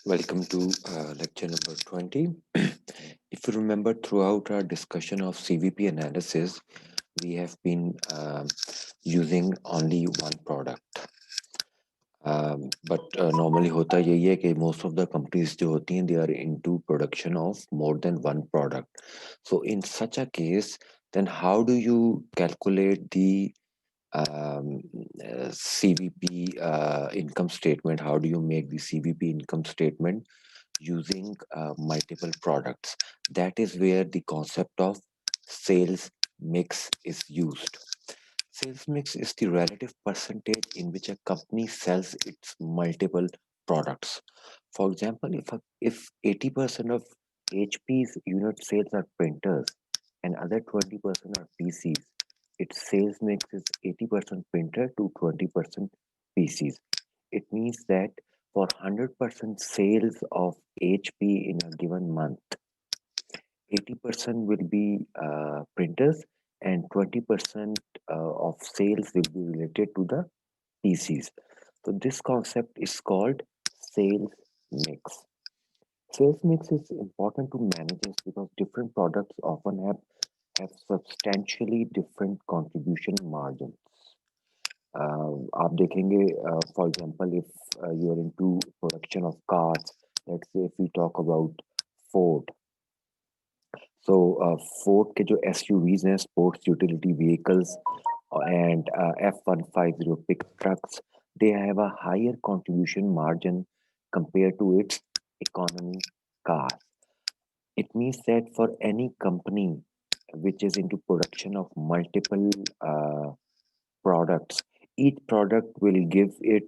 Welcome to lecture number 20. If you remember, throughout our discussion of CVP analysis, we have been using only one product. But normally होता यही है कि most of the companies जो होती हैं, they are into production of more than one product. So in such a case, then how do you calculate the CVP income statement? How do you make the CVP income statement using multiple products? That is where the concept of sales mix is used. Sales mix is the relative percentage in which a company sells its multiple products. For example, if 80% of HP's unit sales are printers and other 20% are PCs, its sales mix is 80% printer to 20% PCs. It means that for 100% sales of HP in a given month, 80% will be printers and 20% of sales will be related to the PCs. So this concept is called sales mix. Sales mix is important to managers because different products often have substantially different contribution margins. आप देखेंगे for example if you are into production of cars, let's say if we talk about Ford. So Ford के जो SUVs हैं, sports utility vehicles and F-150 pickup trucks, they have a higher contribution margin compared to its economy cars. It means that for any company which is into production of multiple products, each product will give it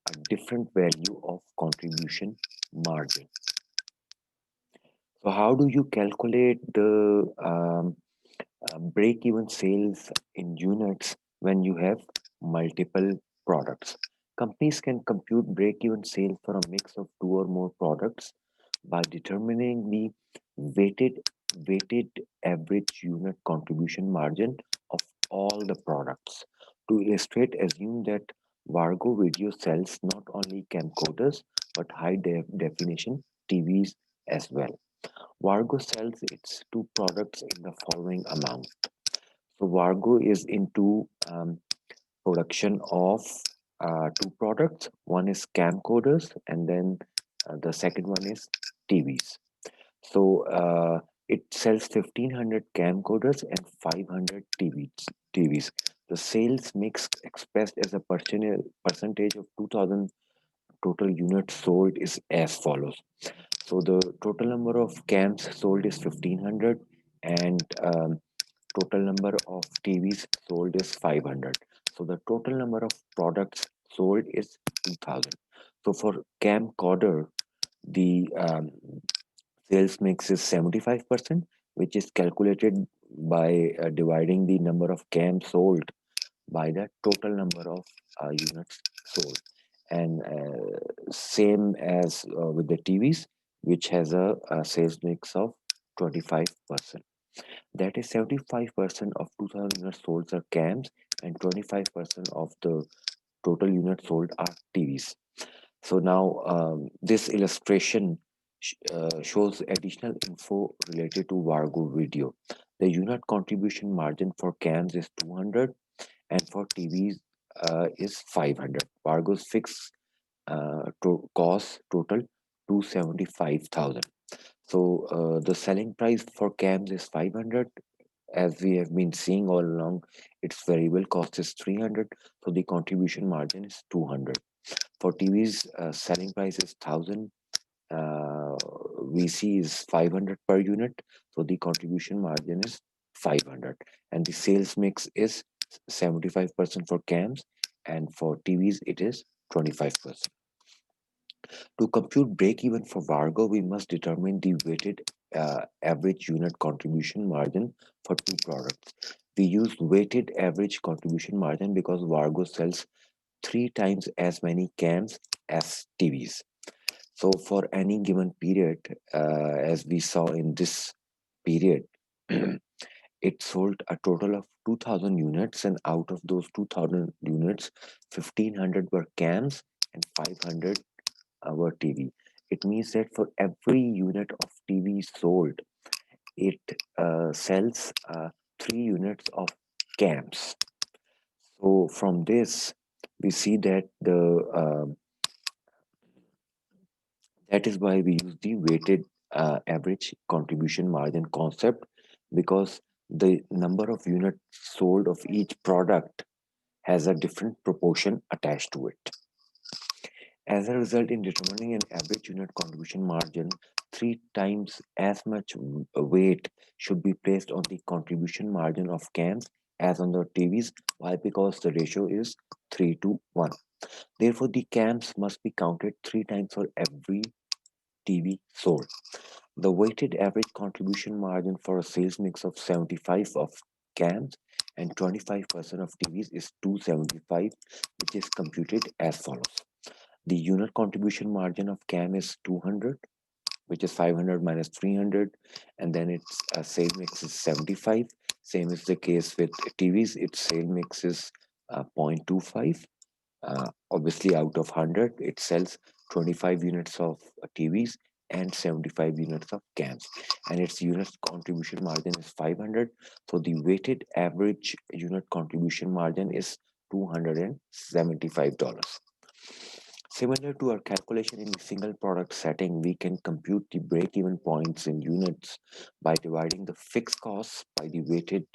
a different value of contribution margin. So how do you calculate the break-even sales in units when you have multiple products? Companies can compute break-even sales for a mix of two or more products by determining the weighted weighted average unit contribution margin of all the products. To illustrate, assume that Vargo Video sells not only camcorders but high definition TVs as well. Vargo sells its two products in the following amount. So Vargo is into production of two products. One is camcorders, and then the second one is TVs. So it sells 1,500 camcorders and 500 TVs. The sales mix expressed as a percentage of 2,000 total units sold is as follows. So the total number of cams sold is 1,500 and total number of TVs sold is 500. So the total number of products sold is 2,000. So for camcorder, the sales mix is 75%, which is calculated by dividing the number of cams sold by the total number of units sold. And same as with the TVs, which has a sales mix of 25%. That is 75% of 2,000 units sold are cams and 25% of the total units sold are TVs. So now this illustration shows additional info related to Vargo Video. The unit contribution margin for cams is 200 and for TVs is 500. Vargo's fixed cost total 275,000. So the selling price for cams is 500. As we have been seeing all along, its variable cost is 300. So the contribution margin is 200. For TVs, selling price is 1,000. VC is 500 per unit. So the contribution margin is 500. And the sales mix is 75% for cams. And for TVs, it is 25%. To compute break-even for Vargo, we must determine the weighted average unit contribution margin for two products. We use weighted average contribution margin because Vargo sells 3 times as many cams as TVs. So for any given period, as we saw in this period, it sold a total of 2,000 units, and out of those 2,000 units, 1,500 were cams and 500 were TV. It means that for every unit of TV sold, it sells 3 units of cams. So from this, we see that that is why we use the weighted average contribution margin concept, because the number of units sold of each product has a different proportion attached to it. As a result, in determining an average unit contribution margin, 3 times as much weight should be placed on the contribution margin of cans as on the TVs. Why? Because the ratio is 3 to 1. Therefore, the cams must be counted 3 times for every TV sold. The weighted average contribution margin for a sales mix of 75 of cams and 25% of TVs is 275, which is computed as follows. The unit contribution margin of cam is 200, which is 500 minus 300, and then its sale mix is 75. Same is the case with TVs. Its sale mix is 0.25. Obviously, out of 100, it sells 25 units of TVs and 75 units of cans, and its unit contribution margin is 500. So the weighted average unit contribution margin is $275. Similar to our calculation in the single product setting, we can compute the break-even points in units by dividing the fixed costs by the weighted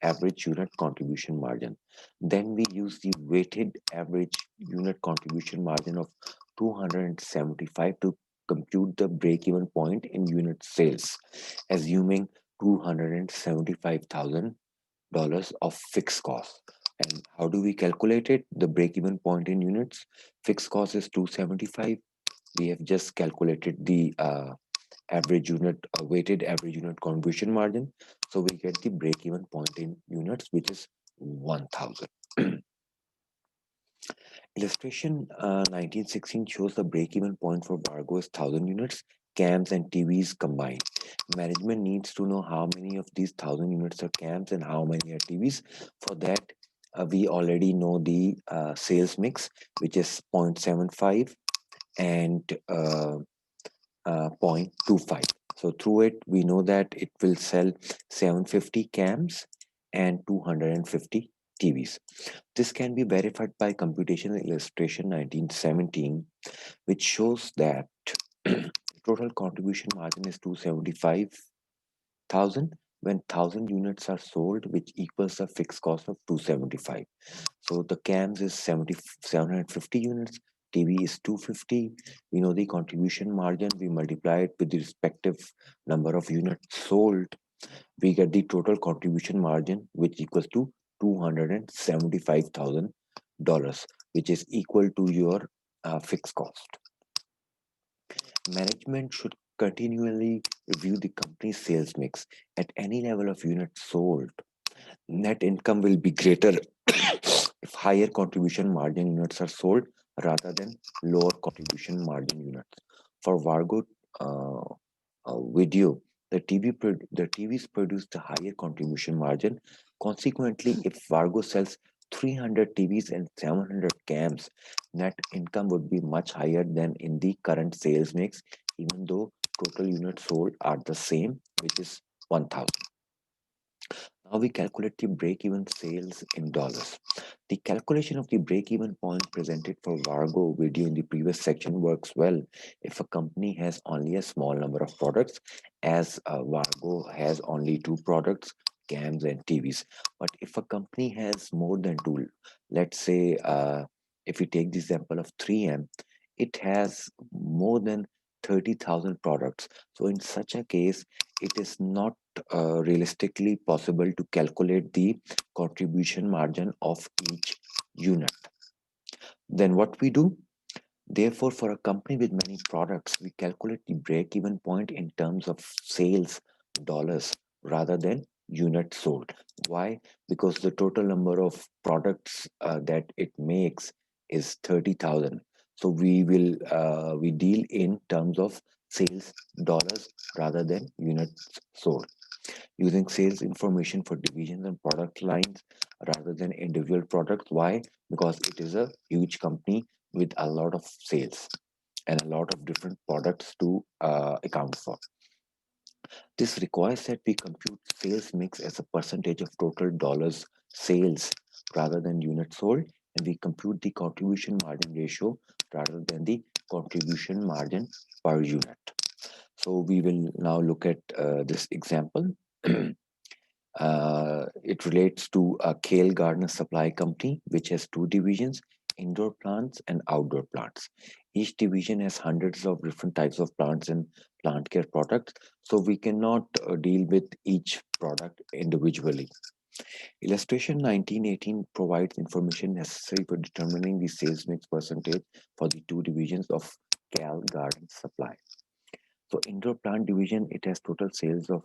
average unit contribution margin. Then we use the weighted average unit contribution margin of 275 to compute the break-even point in unit sales, assuming $275,000 of fixed cost. And how do we calculate it? The break-even point in units. Fixed cost is 275. We have just calculated the average unit, weighted average unit contribution margin. So we get the break-even point in units, which is 1000. Illustration 1916 shows the break-even point for Vargo is 1000 units, cams and TVs combined. Management needs to know how many of these 1000 units are cams and how many are TVs. For that, we already know the sales mix, which is 0.75 and 0.25. So through it, we know that it will sell 750 cams and 250 TVs. This can be verified by computational illustration 1917, which shows that total contribution margin is 275,000 when 1000 units are sold, which equals the fixed cost of 275. So the cams is 750 units, TV is 250. We know the contribution margin, we multiply it with the respective number of units sold, we get the total contribution margin, which equals to $275,000, which is equal to your fixed cost. Management should continually review the company's sales mix. At any level of units sold, net income will be greater if higher contribution margin units are sold rather than lower contribution margin units. For Vargo video, the TVs produce the higher contribution margin. Consequently, if Vargo sells 300 TVs and 700 cams, net income would be much higher than in the current sales mix, even though total units sold are the same, which is 1000. Now we calculate the break-even sales in dollars. The calculation of the break-even point presented for Vargo video in the previous section works well if a company has only a small number of products, as Vargo has only 2 products, cams and TVs. But if a company has more than two, let's say if we take the example of 3M, it has more than 30,000 products. So in such a case, it is not realistically possible to calculate the contribution margin of each unit. Then what we do? Therefore, for a company with many products, we calculate the break-even point in terms of sales dollars rather than units sold. Why? Because the total number of products that it makes is 30,000. So we deal in terms of sales dollars rather than units sold, using sales information for divisions and product lines rather than individual products. Why? Because it is a huge company with a lot of sales. and a lot of different products to account for. This requires that we compute sales mix as a percentage of total dollars sales rather than units sold, and we compute the contribution margin ratio rather than the contribution margin per unit. So we will now look at this example. It relates to a Kale Gardener Supply Company, which has two divisions, indoor plants and outdoor plants. Each division has hundreds of different types of plants and plant care products, so we cannot deal with each product individually. Illustration 1918 provides information necessary for determining the sales mix percentage for the two divisions of Cal Garden Supply. So indoor plant division, it has total sales of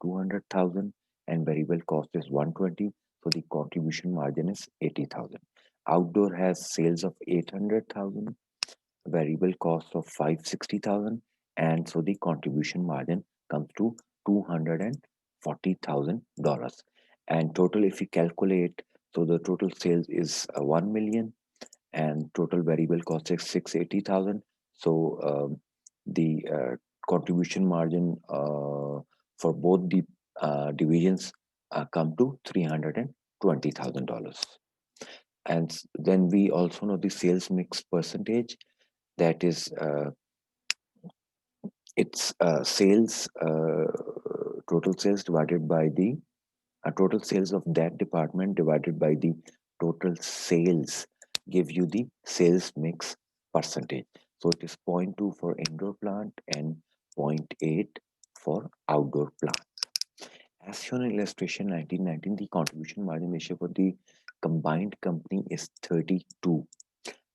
200,000 and variable cost is 120. So the contribution margin is 80,000. Outdoor has sales of 800,000, variable cost of 560,000, and so the contribution margin comes to $240,000. And total, if we calculate, so the total sales is 1 million and total variable cost is 680,000. So the contribution margin for both the divisions come to $320,000. And then we also know the sales mix percentage, that is it's sales total sales divided by the total sales of that department divided by the total sales give you the sales mix percentage. So it is zero point 0.2 for indoor plant and zero point 0.8 for outdoor plant. As shown in illustration 1919, the contribution margin ratio for the combined company is 32,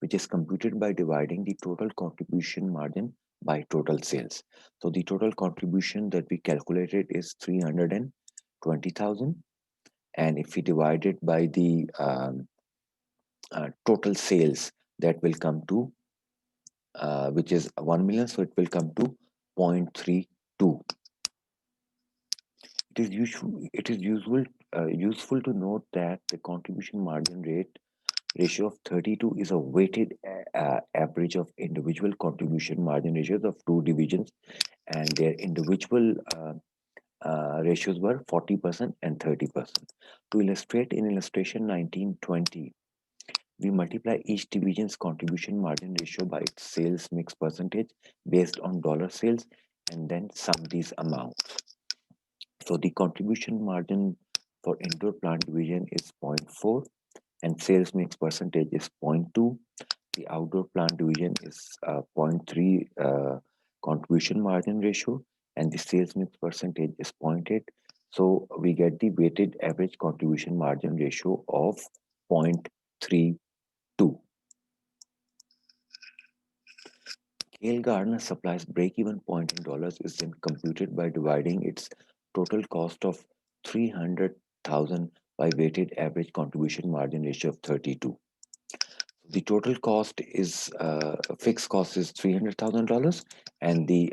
which is computed by dividing the total contribution margin by total sales. So the total contribution that we calculated is 320,000, and if we divide it by the total sales, that will come to which is 1 million, so it will come to 0.32. It is useful to note that the contribution margin rate ratio of 32 is a weighted average of individual contribution margin ratios of two divisions, and their individual ratios were 40% and 30%. To illustrate, in illustration 1920, we multiply each division's contribution margin ratio by its sales mix percentage based on dollar sales and then sum these amounts. So the contribution margin for indoor plant division is 0.4 and sales mix percentage is 0.2. The outdoor plant division is 0.3 contribution margin ratio and the sales mix percentage is 0.8. So we get the weighted average contribution margin ratio of 0.32. Kale Gardner Supply's break-even point in dollars is then computed by dividing its total cost of 300,000 by weighted average contribution margin ratio of 32. The total cost is fixed cost is $300,000 and the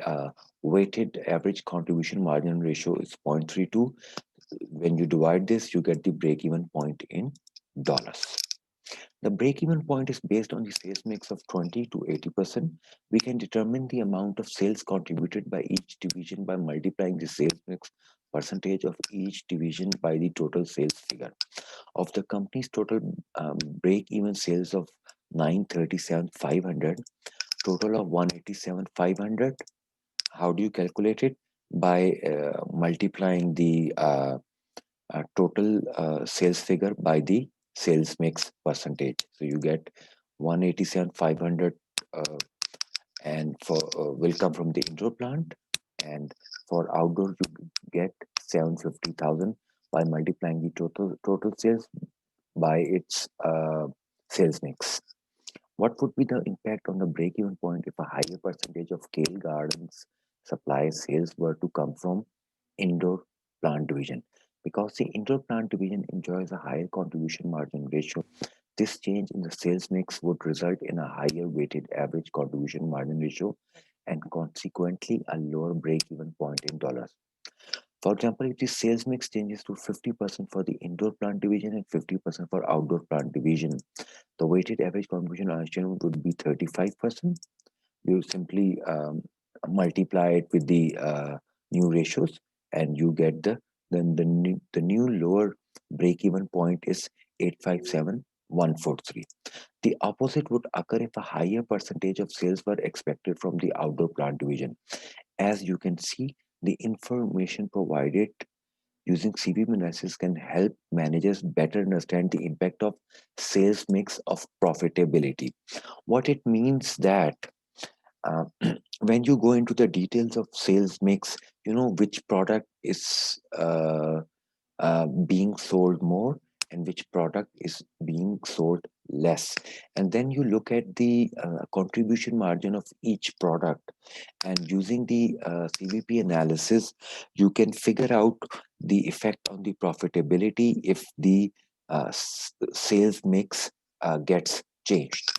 weighted average contribution margin ratio is 0.32. When you divide this, you get the break-even point in dollars. The break-even point is based on the sales mix of 20 to 80%. We can determine the amount of sales contributed by each division by multiplying the sales mix percentage of each division by the total sales figure. Of the company's total break-even sales of 937,500, total of 187,500. How do you calculate it? By multiplying the total sales figure by the sales mix percentage. So you get 187,500 and for will come from the indoor plant, and for outdoor you get 750,000 by multiplying the total sales by its sales mix. What would be the impact on the break-even point if a higher percentage of Kale Gardens supply sales were to come from indoor plant division? Because the indoor plant division enjoys a higher contribution margin ratio, this change in the sales mix would result in a higher weighted average contribution margin ratio and consequently a lower break-even point in dollars. For example, if the sales mix changes to 50% for the indoor plant division and 50% for outdoor plant division, the weighted average contribution margin would be 35%, You simply multiply it with the new ratios, and you get the new lower break even point is 857,143. The opposite would occur if a higher percentage of sales were expected from the outdoor plant division. As you can see, the information provided using CVP analysis can help managers better understand the impact of sales mix of profitability. What it means that uh, when you go into the details of sales mix, you know which product is being sold more and which product is being sold less. And then you look at the contribution margin of each product, and using the CVP analysis, you can figure out the effect on the profitability if the sales mix gets changed.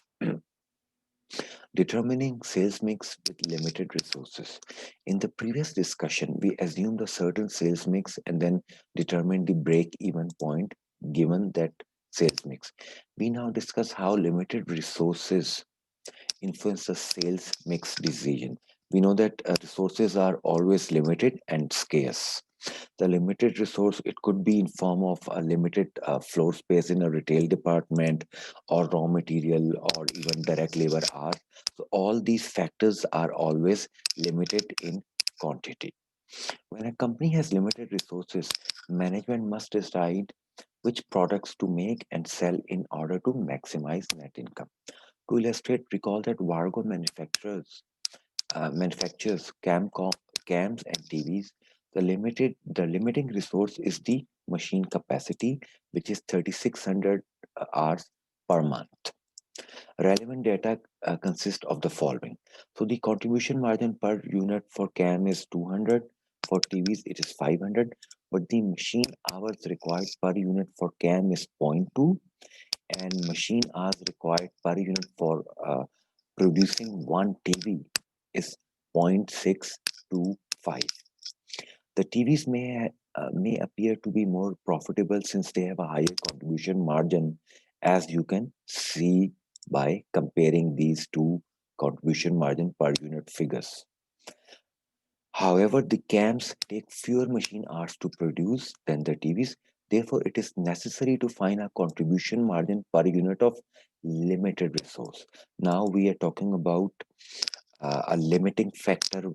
Determining sales mix with limited resources. In the previous discussion, we assumed a certain sales mix and then determined the break even point given that sales mix. We now discuss how limited resources influence the sales mix decision. We know that resources are always limited and scarce. The limited resource, it could be in form of a limited floor space in a retail department, or raw material, or even direct labor hours. So all these factors are always limited in quantity. When a company has limited resources, management must decide which products to make and sell in order to maximize net income. To illustrate, recall that Vargo manufactures cams and TVs. The limiting resource is the machine capacity, which is 3,600 hours per month. Relevant data consist of the following. So the contribution margin per unit for cam is 200, for TVs it is 500, but the machine hours required per unit for cam is zero point 0.2, and machine hours required per unit for producing one TV is 0.625. The TVs may appear to be more profitable since they have a higher contribution margin, as you can see by comparing these two contribution margin per unit figures. However, the cams take fewer machine hours to produce than the TVs. Therefore, it is necessary to find a contribution margin per unit of limited resource. Now we are talking about a limiting factor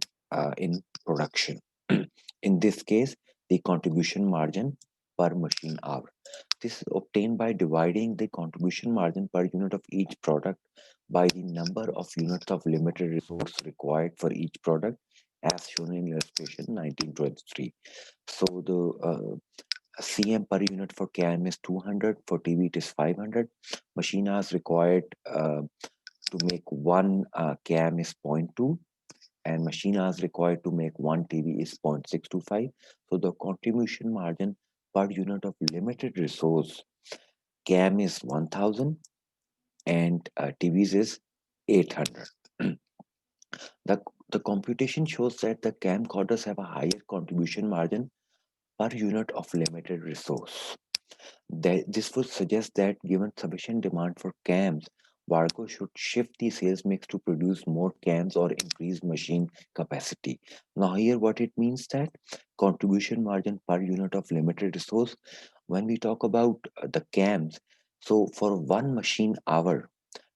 in production. In this case, the contribution margin per machine hour. This is obtained by dividing the contribution margin per unit of each product by the number of units of limited resource required for each product, as shown in illustration 1923. So the CM per unit for CAM is 200, for TV it is 500. Machine hours required to make one CAM is zero point 0.2, and machine hours required to make one TV is 0.625. So the contribution margin per unit of limited resource, CAM is 1000 and TVs is 800. the, the computation shows that the camcorders have a higher contribution margin per unit of limited resource. This would suggest that given sufficient demand for cams, Vargo should shift the sales mix to produce more cams or increase machine capacity. Now, here what it means that contribution margin per unit of limited resource, when we talk about the cams, so for one machine hour,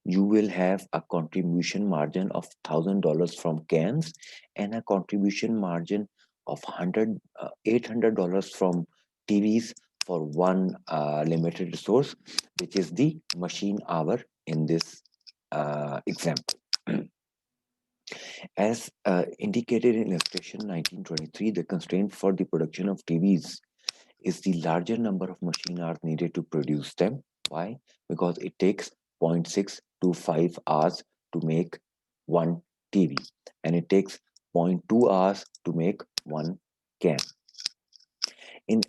you will have a contribution margin of $1,000 from cans and a contribution margin of $800 from TVs for one limited resource, which is the machine hour in this example. As indicated in illustration 1923, the constraint for the production of TVs is the larger number of machine hours needed to produce them. Why? Because it takes 0.6 to 5 hours to make one TV, and it takes zero point 0.2 hours to make one can. In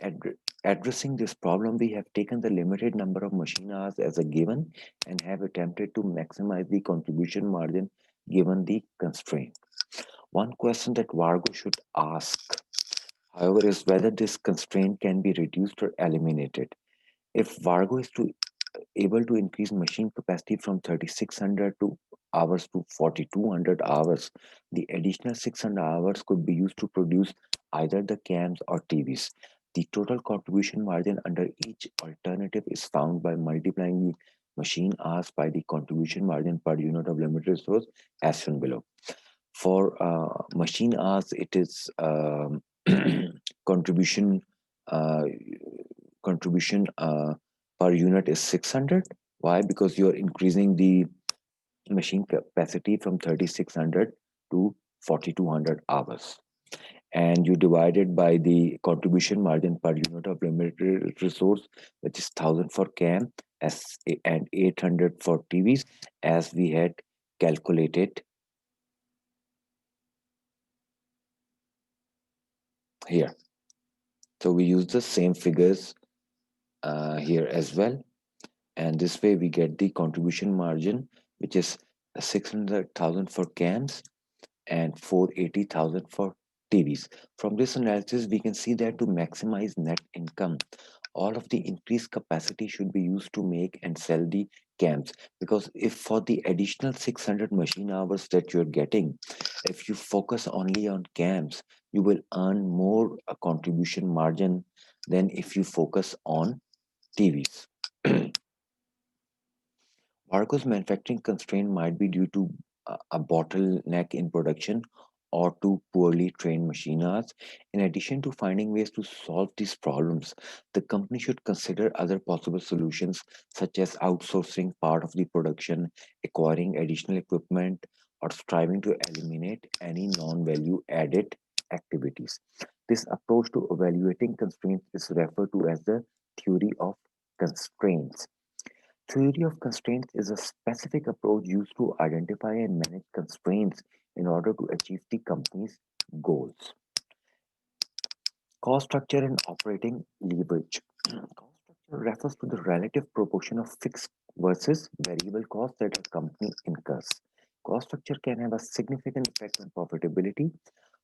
addressing this problem, we have taken the limited number of machine hours as a given and have attempted to maximize the contribution margin given the constraint. One question that Vargo should ask, however, is whether this constraint can be reduced or eliminated. If Vargo is able to increase machine capacity from 3,600 to hours to 4,200 hours. The additional 600 hours could be used to produce either the cams or TVs. The total contribution margin under each alternative is found by multiplying the machine hours by the contribution margin per unit of limited resource as shown below. For machine hours, it is contribution uh, contribution per unit is 600. Why? Because you're increasing the machine capacity from 3600 to 4200 hours, and you divide it by the contribution margin per unit of limited resource, which is 1000 for cam as and 800 for TVs, as we had calculated here. So we use the same figures here as well, and this way we get the contribution margin, which is 600,000 for cams and 480,000 for TVs. From this analysis, we can see that to maximize net income, all of the increased capacity should be used to make and sell the cams. Because if for the additional 600 machine hours that you're getting, if you focus only on cams, you will earn more contribution margin than if you focus on TVs. Varco's manufacturing constraint might be due to a bottleneck in production or to poorly trained machiners. In addition to finding ways to solve these problems, the company should consider other possible solutions such as outsourcing part of the production, acquiring additional equipment, or striving to eliminate any non value added activities. This approach to evaluating constraints is referred to as the theory of constraints. Theory of constraints is a specific approach used to identify and manage constraints in order to achieve the company's goals. Cost structure and operating leverage. Cost structure refers to the relative proportion of fixed versus variable costs that a company incurs. Cost structure can have a significant effect on profitability.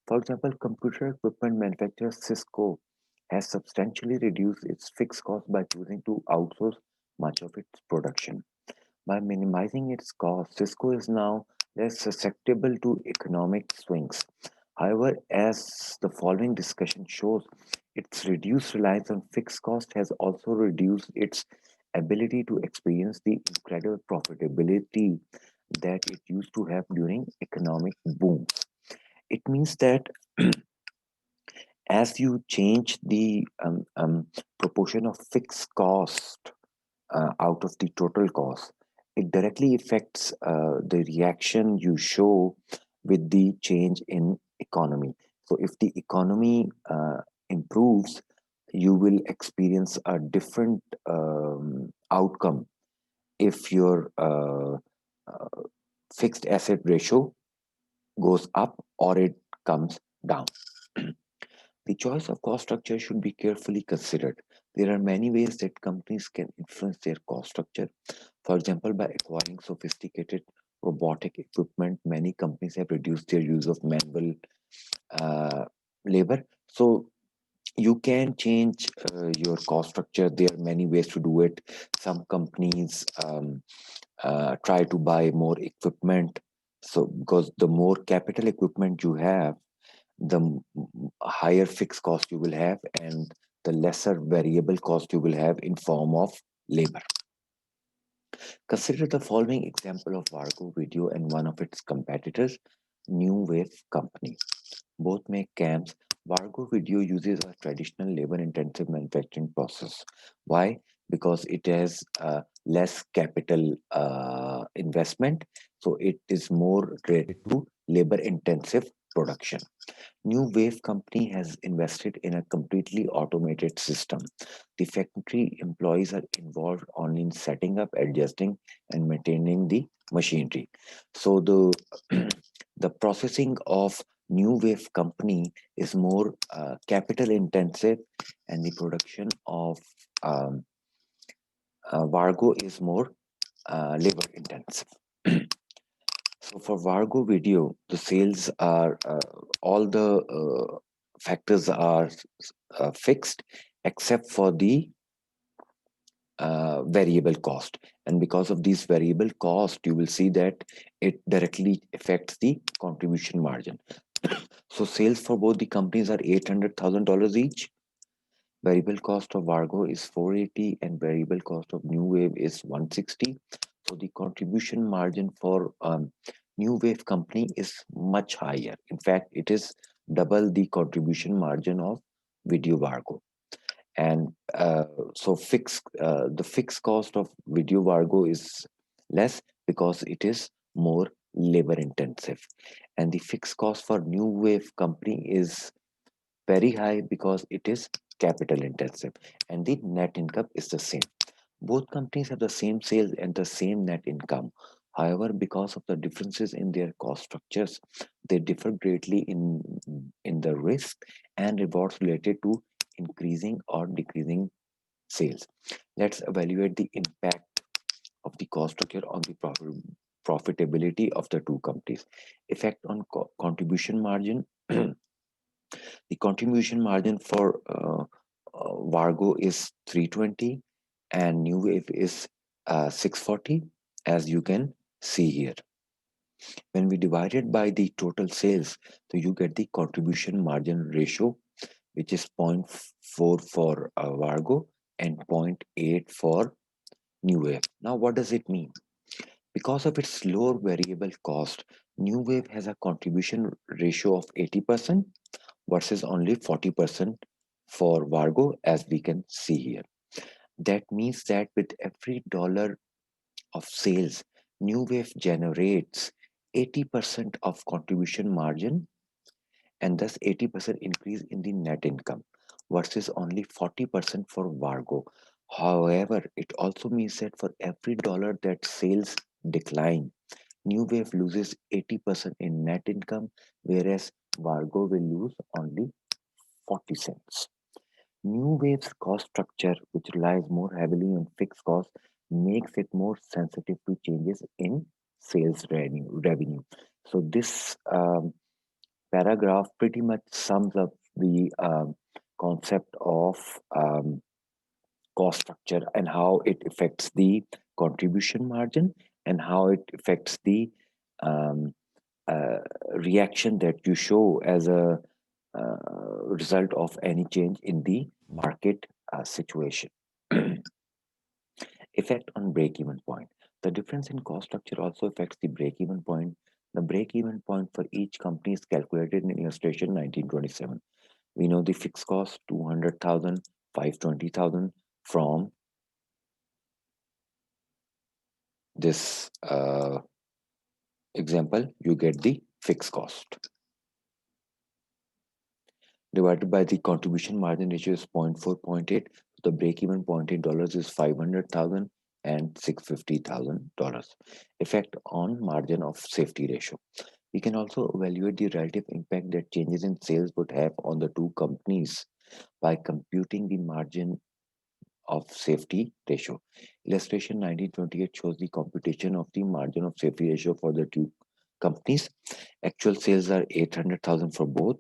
For example, computer equipment manufacturer Cisco has substantially reduced its fixed cost by choosing to outsource much of its production. By minimizing its cost, Cisco is now less susceptible to economic swings. However, as the following discussion shows, its reduced reliance on fixed cost has also reduced its ability to experience the incredible profitability that it used to have during economic booms. It means that as you change the proportion of fixed cost out of the total cost, it directly affects the reaction you show with the change in economy. So if the economy improves, you will experience a different outcome if your fixed asset ratio goes up or it comes down. The choice of cost structure should be carefully considered. There are many ways that companies can influence their cost structure. For example, by acquiring sophisticated robotic equipment, many companies have reduced their use of manual uh, labor. So you can change your cost structure. There are many ways to do it. Some companies try to buy more equipment. So because the more capital equipment you have, the higher fixed cost you will have and the lesser variable cost you will have in form of labor. Consider the following example of Vargo Video and one of its competitors, New Wave Company. Both make cams. Vargo Video uses a traditional labor-intensive manufacturing process. Why? Because it has less capital investment, so it is more related to labor-intensive production. New Wave Company has invested in a completely automated system. The factory employees are involved only in setting up, adjusting, and maintaining the machinery. So the the processing of New Wave Company is more capital intensive, and the production of um, Vargo is more labor intensive. So for Vargo Video, the sales are all the factors are fixed except for the variable cost, and because of these variable cost you will see that it directly affects the contribution margin. So sales for both the companies are $800,000 each. Variable cost of Vargo is 480 and variable cost of New Wave is 160. So the contribution margin for New Wave company is much higher. In fact, it is double the contribution margin of Video Vargo. And so the fixed cost of Video Vargo is less because it is more labor intensive, and the fixed cost for New Wave company is very high because it is capital intensive, and the net income is the same. Both companies have the same sales and the same net income. However, because of the differences in their cost structures, they differ greatly in the risk and rewards related to increasing or decreasing sales. Let's evaluate the impact of the cost structure on the profitability of the two companies. Effect on contribution margin. The contribution margin for Vargo is 320 and New Wave is 640, as you can see here. When we divide it by the total sales, so you get the contribution margin ratio, which is zero point 0.4 for Vargo and zero point 0.8 for New Wave. Now, what does it mean? Because of its lower variable cost, New Wave has a contribution ratio of 80% versus only 40% for Vargo, as we can see here. That means that with every dollar of sales, New Wave generates 80% of contribution margin and thus 80% increase in the net income versus only 40% for Vargo. However, it also means that for every dollar that sales decline, New Wave loses 80% in net income, whereas Vargo will lose only 40 cents. New Wave's cost structure, which relies more heavily on fixed costs, makes it more sensitive to changes in sales revenue. So this paragraph pretty much sums up the concept of cost structure and how it affects the contribution margin and how it affects the um, reaction that you show as a result of any change in the market situation. Effect on break-even point. The difference in cost structure also affects the break-even point. The break-even point for each company is calculated in illustration 1927. We know the fixed cost 200,000, 520,000 from this example. You get the fixed cost divided by the contribution margin ratio is 0.4, zero point 0.8. So the break-even point in dollars is 500,000 and $650,000. Effect on margin of safety ratio. We can also evaluate the relative impact that changes in sales would have on the two companies by computing the margin of safety ratio. Illustration 1928 shows the computation of the margin of safety ratio for the two companies. Actual sales are 800,000 for both.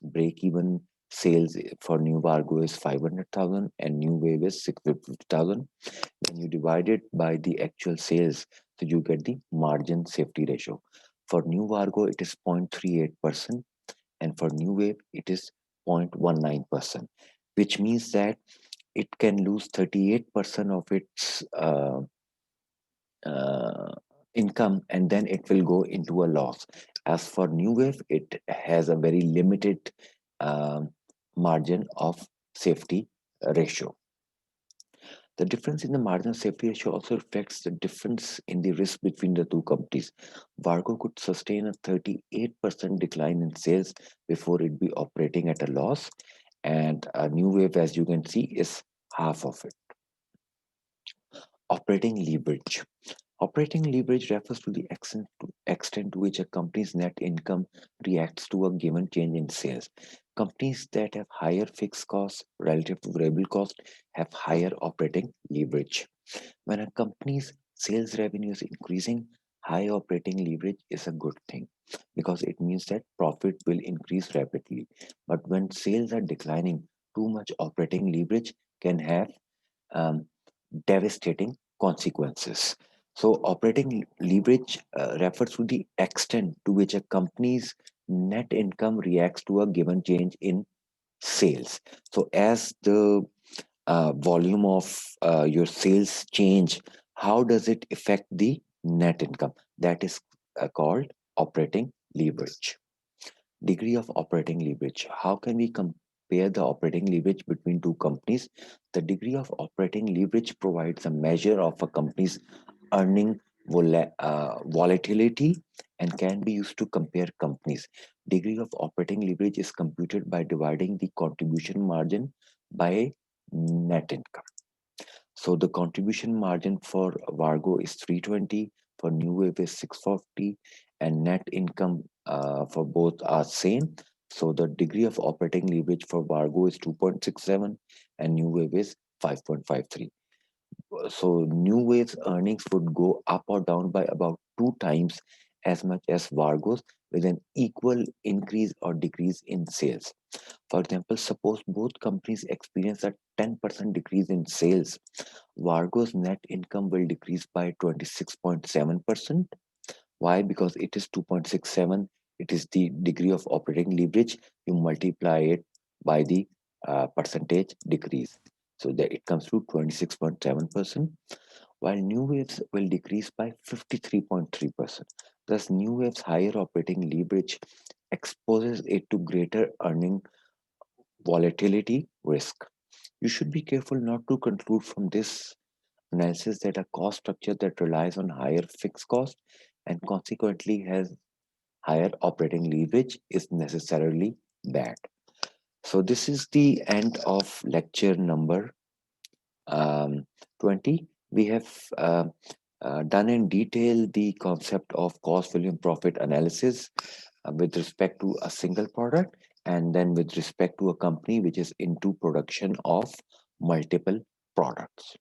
Break-even sales for New Vargo is 500,000 and New Wave is 650,000. When you divide it by the actual sales, so you get the margin safety ratio. For New Vargo, it is 0.38%, and for New Wave, it is 0.19%, which means that it can lose 38% of its uh, income and then it will go into a loss. As for New Wave, it has a very limited um, margin of safety ratio. The difference in the margin of safety ratio also reflects the difference in the risk between the two companies. Vargo could sustain a 38% decline in sales before it be operating at a loss, and a New Wave, as you can see, is half of it. Operating leverage. Operating leverage refers to the extent to which a company's net income reacts to a given change in sales. Companies that have higher fixed costs relative to variable costs have higher operating leverage. When a company's sales revenue is increasing, high operating leverage is a good thing because it means that profit will increase rapidly. But when sales are declining, too much operating leverage can have um, devastating consequences. So, operating leverage refers to the extent to which a company's net income reacts to a given change in sales. So, as the volume of your sales change, how does it affect the net income? That is called operating leverage. Degree of operating leverage. How can we compare the operating leverage between two companies? The degree of operating leverage provides a measure of a company's earning volatility and can be used to compare companies. Degree of operating leverage is computed by dividing the contribution margin by net income. So the contribution margin for Vargo is 320, for New Wave is 640, and net income for both are same. So the degree of operating leverage for Vargo is 2.67 and New Wave is 5.53. So New Wave's earnings would go up or down by about two times as much as Vargo's with an equal increase or decrease in sales. For example, suppose both companies experience a 10% decrease in sales. Vargo's net income will decrease by 26.7%. Why? Because it is 2.67. It is the degree of operating leverage. You multiply it by the percentage decrease. So that it comes to 26.7%, while new waves will decrease by 53.3%. Thus, new waves' higher operating leverage exposes it to greater earning volatility risk. You should be careful not to conclude from this analysis that a cost structure that relies on higher fixed cost and consequently has higher operating leverage is necessarily bad. So this is the end of lecture number um, 20. We have done in detail the concept of cost volume profit analysis with respect to a single product and then with respect to a company which is into production of multiple products.